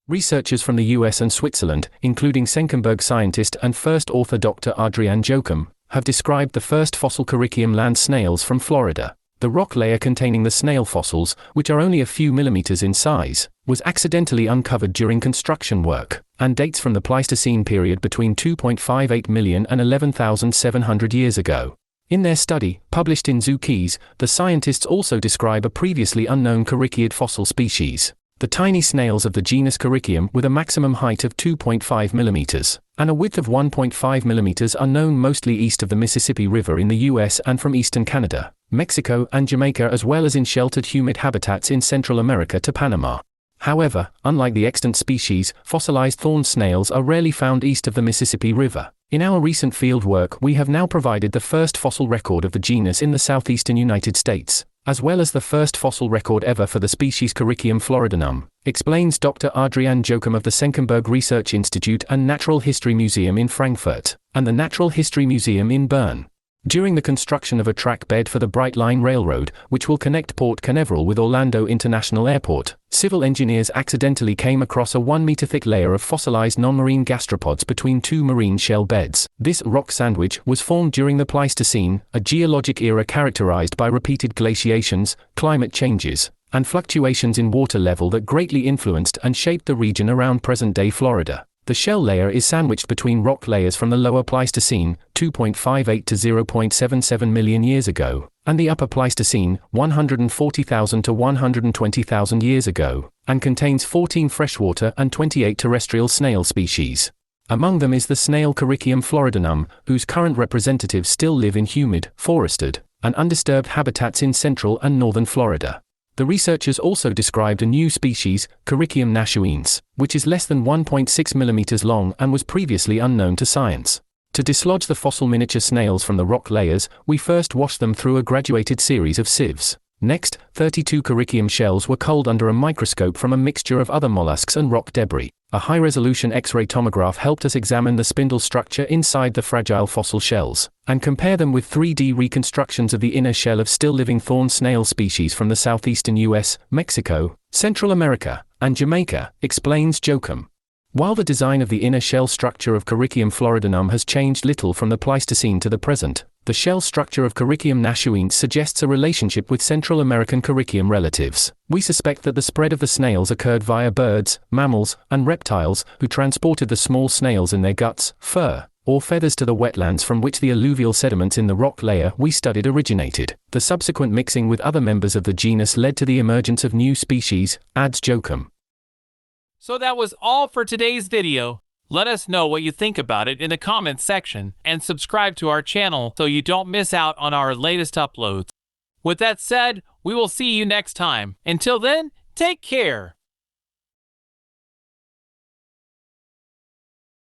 Researchers from the US and Switzerland, including Senckenberg scientist and first author Dr. Adrienne Jochum, have described the first fossil Carychium land snails from Florida. The rock layer containing the snail fossils, which are only a few millimeters in size, was accidentally uncovered during construction work, and dates from the Pleistocene period between 2.58 million and 11,700 years ago. In their study, published in Zookeys, the scientists also describe a previously unknown Carychiid fossil species. The tiny snails of the genus Carychium with a maximum height of 2.5 millimeters and a width of 1.5 millimeters are known mostly east of the Mississippi River in the US and from eastern Canada, Mexico and Jamaica, as well as in sheltered humid habitats in Central America to Panama. However, unlike the extant species, fossilized thorn snails are rarely found east of the Mississippi River. In our recent field work, we have now provided the first fossil record of the genus in the southeastern United States, as well as the first fossil record ever for the species Carychium floridanum, explains Dr. Adrienne Jochum of the Senckenberg Research Institute and Natural History Museum in Frankfurt, and the Natural History Museum in Bern. During the construction of a track bed for the Bright Line Railroad, which will connect Port Canaveral with Orlando International Airport, civil engineers accidentally came across a 1-meter-thick layer of fossilized non-marine gastropods between two marine shell beds. This rock sandwich was formed during the Pleistocene, a geologic era characterized by repeated glaciations, climate changes, and fluctuations in water level that greatly influenced and shaped the region around present-day Florida. The shell layer is sandwiched between rock layers from the lower Pleistocene, 2.58 to 0.77 million years ago, and the upper Pleistocene, 140,000 to 120,000 years ago, and contains 14 freshwater and 28 terrestrial snail species. Among them is the snail Carychium floridanum, whose current representatives still live in humid, forested, and undisturbed habitats in central and northern Florida. The researchers also described a new species, Carychium nashuense, which is less than 1.6 millimeters long and was previously unknown to science. To dislodge the fossil miniature snails from the rock layers, we first washed them through a graduated series of sieves. Next, 32 Carychium shells were culled under a microscope from a mixture of other mollusks and rock debris. A high-resolution X-ray tomograph helped us examine the spindle structure inside the fragile fossil shells, and compare them with 3D reconstructions of the inner shell of still-living thorn snail species from the southeastern US, Mexico, Central America, and Jamaica, explains Jochum. While the design of the inner shell structure of Carychium floridanum has changed little from the Pleistocene to the present, the shell structure of Carychium nashuense suggests a relationship with Central American Carychium relatives. We suspect that the spread of the snails occurred via birds, mammals, and reptiles, who transported the small snails in their guts, fur, or feathers to the wetlands from which the alluvial sediments in the rock layer we studied originated. The subsequent mixing with other members of the genus led to the emergence of new species, adds Jochum. So that was all for today's video. Let us know what you think about it in the comments section, and subscribe to our channel so you don't miss out on our latest uploads. With that said, we will see you next time. Until then, take care.